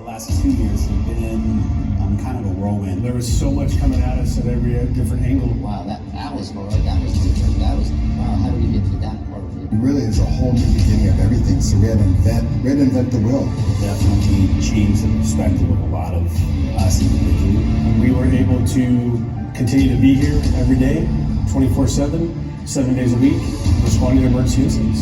last 2 years have been in kind of a whirlwind. There was so much coming at us at every different angle. Wow, that was hard. That was different. Wow, how do we get to that part of it? It really is a whole new beginning of everything. So we had to invent the wheel. Definitely changed the perspective of a lot of us individually. We were able to continue to be here every day, 24/7, 7 days a week, responding to emergency incidents.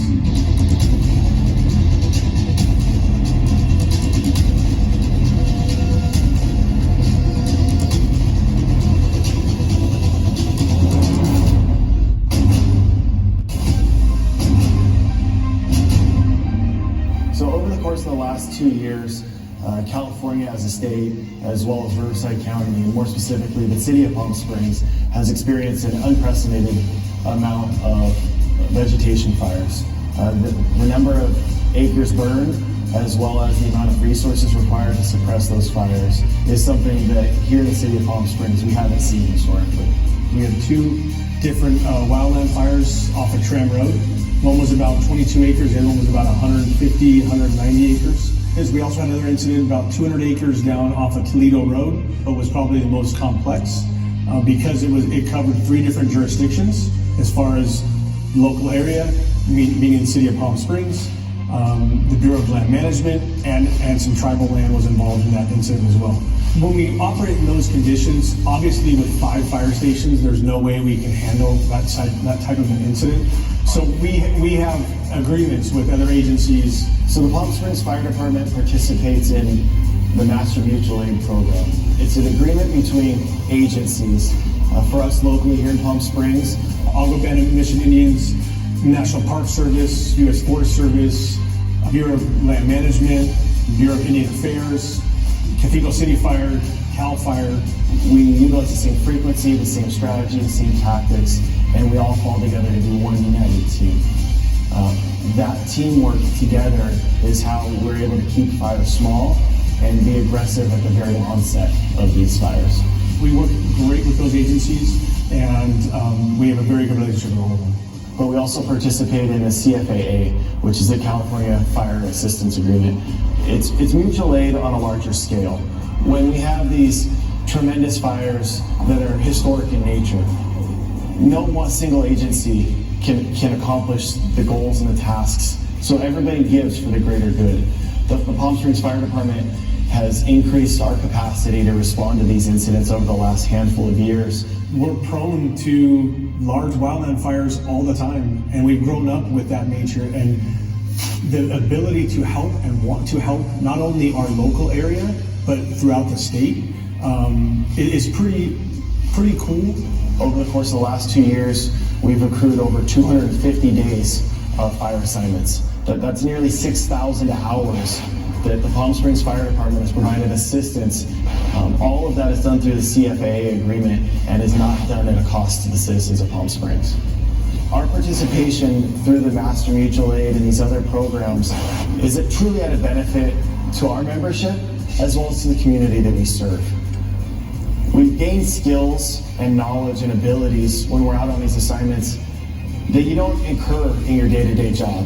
So over the course of the last 2 years, California as a state, as well as Riverside County, and more specifically the city of Palm Springs, has experienced an unprecedented amount of vegetation fires. The number of acres burned, as well as the amount of resources required to suppress those fires, is something that here in the city of Palm Springs we haven't seen historically. We had 2 different wildland fires off of Tram Road. One was about 22 acres, and one was about 150, 190 acres. We also had another incident about 200 acres down off of Toledo Road. It was probably the most complex because it covered 3 different jurisdictions as far as local area, meaning the city of Palm Springs, the Bureau of Land Management, and some tribal land was involved in that incident as well. When we operate in those conditions, obviously with 5 fire stations, there's no way we can handle that type of an incident. So we have agreements with other agencies. So the Palm Springs Fire Department participates in the Master Mutual Aid Program. It's an agreement between agencies. For us locally here in Palm Springs, Agua Band Mission Indians, National Park Service, U.S. Forest Service, Bureau of Land Management, Bureau of Indian Affairs, Cathedral City Fire, CAL Fire. we utilize the same frequency, the same strategy, the same tactics, and we all fall together to do one united team. That teamwork together is how we're able to keep fires small and be aggressive at the very onset of these fires. We work great with those agencies, and we have a very good relationship with all of them. But we also participate in a CFAA, which is the California Fire Assistance Agreement. It's mutual aid on a larger scale. When we have these tremendous fires that are historic in nature, no one single agency can accomplish the goals and the tasks. So everybody gives for the greater good. The Palm Springs Fire Department has increased our capacity to respond to these incidents over the last handful of years. We're prone to large wildland fires all the time, and we've grown up with that nature, and the ability to help and want to help not only our local area, but throughout the state, is pretty cool. Over the course of the last 2 years, we've accrued over 250 days of fire assignments. That's nearly 6,000 hours that the Palm Springs Fire Department has provided assistance. All of that is done through the CFAA agreement and is not done at a cost to the citizens of Palm Springs. Our participation through the Master Mutual Aid and these other programs is it truly at a benefit to our membership as well as to the community that we serve. We've gained skills and knowledge and abilities when we're out on these assignments that you don't incur in your day-to-day job.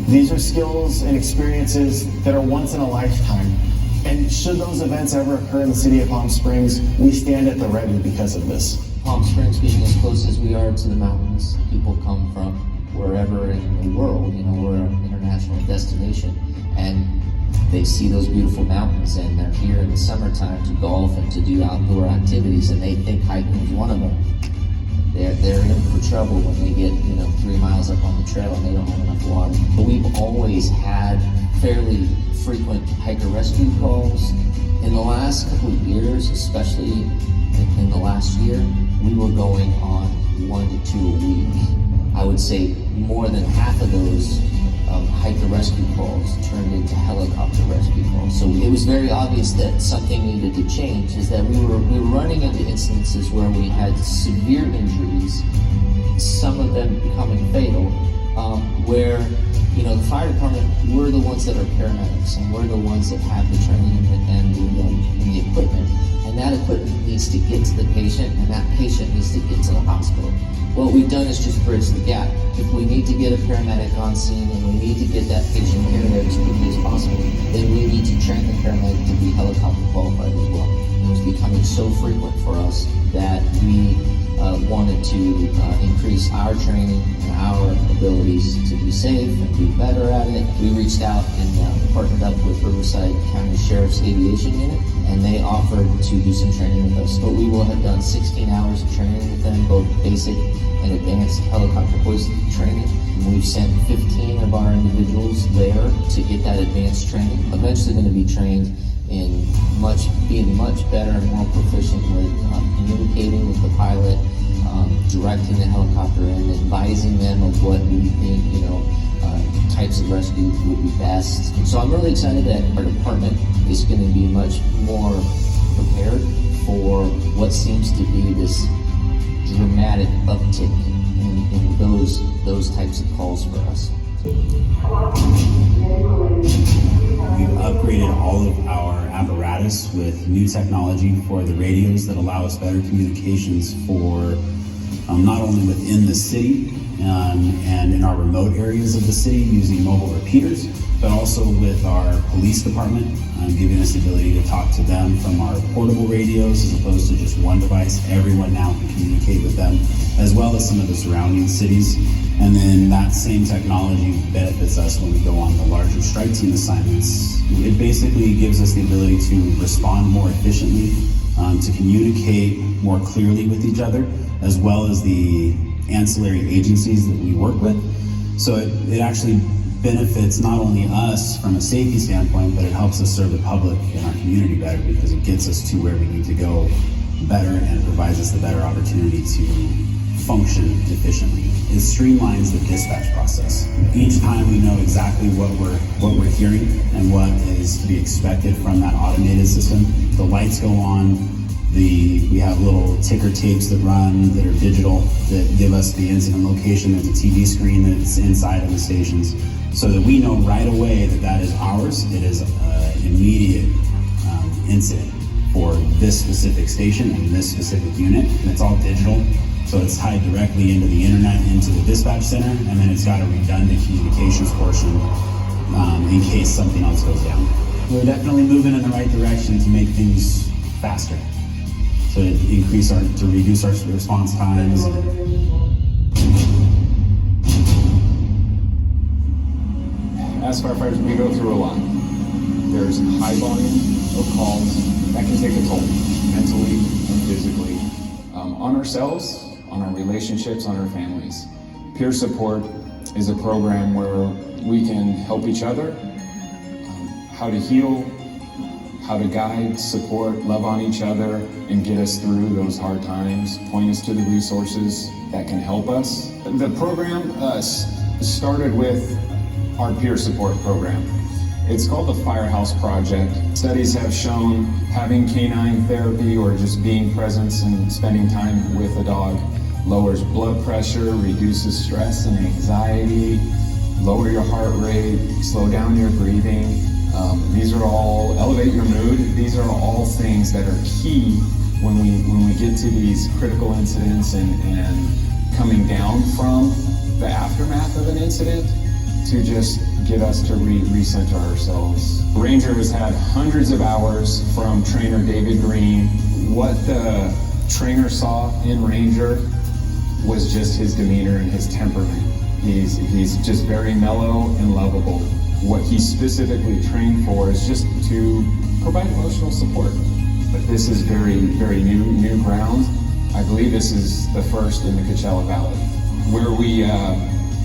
These are skills and experiences that are once in a lifetime. And should those events ever occur in the city of Palm Springs, we stand at the ready because of this. Palm Springs being as close as we are to the mountains, people come from wherever in the world, we're an international destination, and they see those beautiful mountains, and they're here in the summertime to golf and to do outdoor activities, and they think hiking is one of them. They're in for trouble when they get 3 miles up on the trail and they don't have enough water. But we've always had fairly frequent hiker rescue calls. In the last couple of years, especially in the last year, we were going on 1 to 2 a week. I would say more than half of those hiker rescue calls turned into helicopter rescue calls. So it was very obvious that something needed to change, is that we were running into instances where we had severe injuries, some of them becoming fatal, where the fire department, we're the ones that are paramedics, and we're the ones that have the training and the equipment. And that equipment needs to get to the patient, and that patient needs to get to the hospital. What we've done is just bridge the gap. If we need to get a paramedic on scene and we need to get that patient here there as quickly as possible, then we need to train the paramedic to be helicopter qualified as well. It was becoming so frequent for us that we wanted to increase our training and our abilities to be safe and be better at it. We reached out and partnered up with Riverside County Sheriff's Aviation Unit, and they offered to do some training with us. So we will have done 16 hours of training with them, both basic and advanced helicopter hoisting training. We've sent 15 of our individuals there to get that advanced training. Eventually going to be trained in being much better and more proficient with communicating with the pilot, directing the helicopter in, advising them of what we think, types of rescue would be best. So I'm really excited that our department is going to be much more prepared for what seems to be this dramatic uptick in those types of calls for us. We've upgraded all of our apparatus with new technology for the radios that allow us better communications for not only within the city and in our remote areas of the city using mobile repeaters, but also with our police department, giving us the ability to talk to them from our portable radios as opposed to just one device. Everyone now can communicate with them, as well as some of the surrounding cities. And then that same technology benefits us when we go on the larger strike team assignments. It basically gives us the ability to respond more efficiently, to communicate more clearly with each other, as well as the ancillary agencies that we work with. So it actually benefits not only us from a safety standpoint, but it helps us serve the public and our community better because it gets us to where we need to go better and provides us the better opportunity to function efficiently. It streamlines the dispatch process. Each time we know exactly what we're hearing and what is to be expected from that automated system. The lights go on. We have little ticker tapes that run that are digital that give us the incident location. There's a TV screen that's inside of the stations so that we know right away that is ours. It is an immediate incident for this specific station and this specific unit. And it's all digital. So it's tied directly into the internet, into the dispatch center, and then it's got a redundant communications portion in case something else goes down. We're definitely moving in the right direction to make things faster. So to reduce our response times. As firefighters, we go through a lot. There's high volume of calls that can take a toll, mentally and physically, on ourselves, on our relationships, on our families. Peer support is a program where we can help each other, how to heal, how to guide, support, love on each other, and get us through those hard times, point us to the resources that can help us. The program started with our peer support program. It's called the Firehouse Project. Studies have shown having canine therapy or just being present and spending time with a dog lowers blood pressure, reduces stress and anxiety, lower your heart rate, slow down your breathing. These are all, elevate your mood. These are all things that are key when we get to these critical incidents and coming down from the aftermath of an incident to just get us to recenter ourselves. Ranger has had hundreds of hours from trainer David Green. What the trainer saw in Ranger was just his demeanor and his temperament. He's just very mellow and lovable. What he specifically trained for is just to provide emotional support. But this is very, very new ground. I believe this is the first in the Coachella Valley. Where we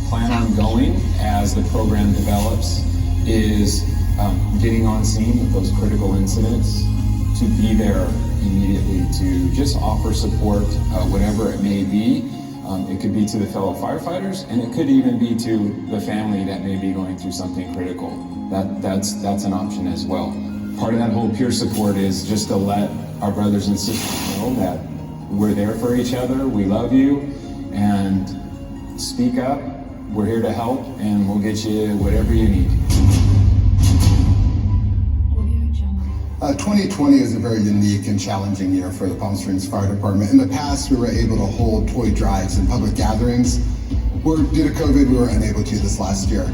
plan on going as the program develops is getting on scene with those critical incidents, to be there immediately, to just offer support, whatever it may be. It could be to the fellow firefighters, and it could even be to the family that may be going through something critical. That's an option as well. Part of that whole peer support is just to let our brothers and sisters know that we're there for each other, we love you, and speak up. We're here to help, and we'll get you whatever you need. 2020 is a very unique and challenging year for the Palm Springs Fire Department. In the past, we were able to hold toy drives and public gatherings. Due to COVID, we were unable to this last year.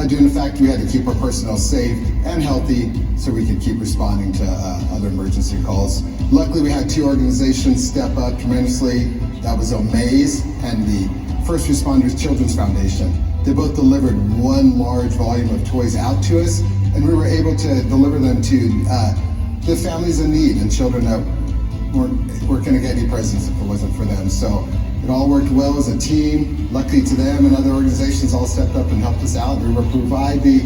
due to the fact we had to keep our personnel safe and healthy so we could keep responding to other emergency calls. Luckily, we had two organizations step up tremendously. That was Omaze and the First Responders Children's Foundation. They both delivered one large volume of toys out to us, and we were able to deliver them to the families in need and children that weren't going to get any presents if it wasn't for them. So it all worked well as a team. Luckily to them and other organizations all stepped up and helped us out. We were provide the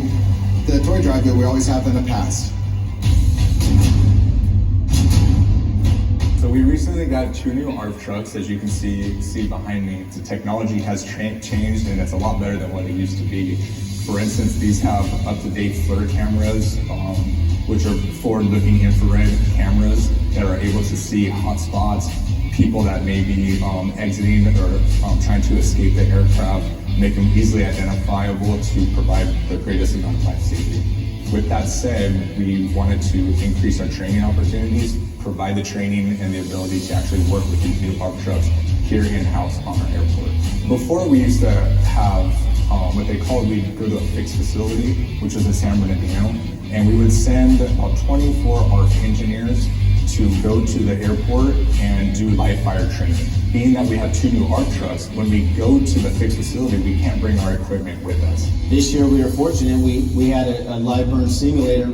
toy drive that we always have in the past. So we recently got 2 new ARP trucks, as you can see behind me. The technology has changed, and it's a lot better than what it used to be. For instance, these have up-to-date FLIR cameras, which are forward-looking infrared cameras that are able to see hotspots, people that may be exiting or trying to escape the aircraft, make them easily identifiable to provide the greatest amount of life safety. With that said, we wanted to increase our training opportunities, provide the training and the ability to actually work with these new ARP trucks here in-house on our airport. Before, we used to have what they called, we'd go to a fixed facility, which was in San Bernardino, and we would send about 24 ARP engineers to go to the airport and do live fire training. Being that we have 2 new ARP trucks, when we go to the fixed facility, we can't bring our equipment with us. This year we were fortunate, we had a live burn simulator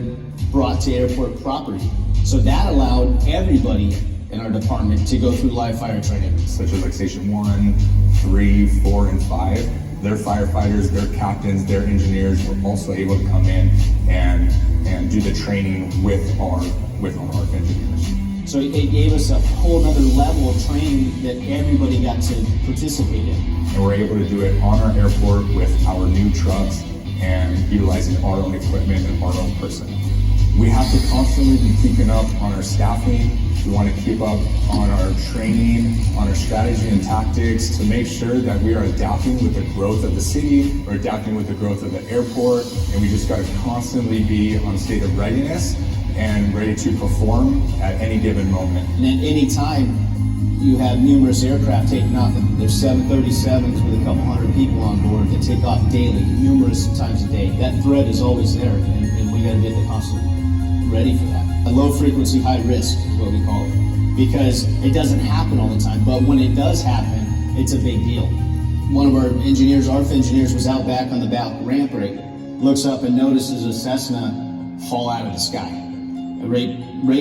brought to airport property. So that allowed everybody in our department to go through live fire training. Such as like Station 1, 3, 4, and 5. Their firefighters, their captains, their engineers were also able to come in and do the training with our ARP engineers. So it gave us a whole other level of training that everybody got to participate in. And we're able to do it on our airport with our new trucks and utilizing our own equipment and our own personnel. We have to constantly be keeping up on our staffing. We want to keep up on our training, on our strategy and tactics to make sure that we are adapting with the growth of the city, or adapting with the growth of the airport, and we just got to constantly be on a state of readiness and ready to perform at any given moment. And at any time, you have numerous aircraft taking off. There's 737s with a couple hundred people on board that take off daily, numerous times a day. That threat is always there, and we got to get the constant ready for that. A low frequency, high risk is what we call it, because it doesn't happen all the time, but when it does happen, it's a big deal. One of our engineers, ARF engineers, was out back on the ramp rate, looks up and notices a Cessna fall out of the sky, right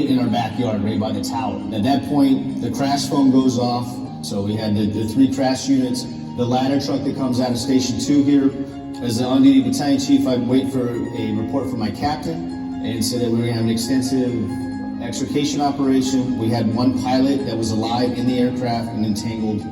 in our backyard, right by the tower. And at that point, the crash phone goes off, so we had the 3 crash units, the ladder truck that comes out of Station 2 here. As the on-duty battalion chief, I wait for a report from my captain, and said that we were going to have an extensive extrication operation. We had 1 pilot that was alive in the aircraft and entangled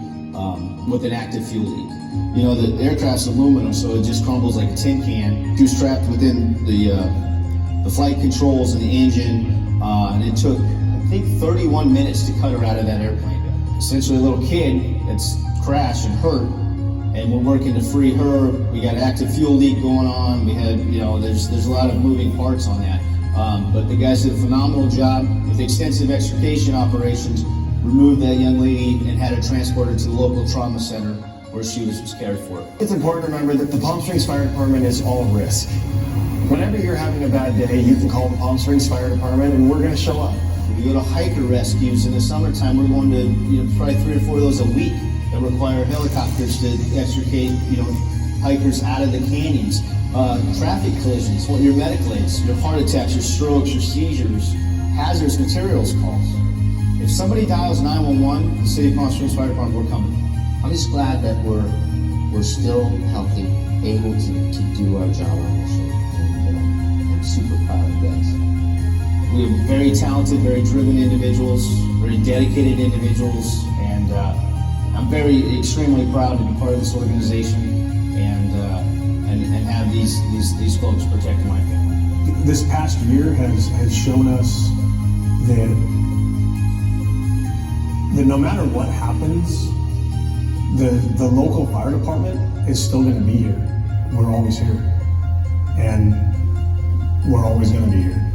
with an active fuel leak. You know, the aircraft's aluminum, so it just crumbles like a tin can. He was trapped within the flight controls and the engine, and it took, I think, 31 minutes to cut her out of that airplane. Essentially a little kid that's crashed and hurt, and we're working to free her. We got active fuel leak going on. We had, you know, there's a lot of moving parts on that. But the guys did a phenomenal job with extensive extrication operations, removed that young lady and had her transported to the local trauma center where she was cared for. It's important to remember that the Palm Springs Fire Department is all risk. Whenever you're having a bad day, you can call the Palm Springs Fire Department and we're going to show up. We go to hiker rescues in the summertime. We're going to, probably 3 or 4 of those a week that require helicopters to extricate, hikers out of the canyons. Traffic collisions, your medical aids, your heart attacks, your strokes, your seizures, hazardous materials calls. If somebody dials 911, the City of Palm Springs Fire Department, we're coming. I'm just glad that we're still healthy, able to do our job on mission, and I'm super proud of you guys. We have very talented, very driven individuals, very dedicated individuals, and I'm extremely proud to be part of this organization and have these folks protecting my family. This past year has shown us that no matter what happens, the local fire department is still going to be here. We're always here, and we're always going to be here.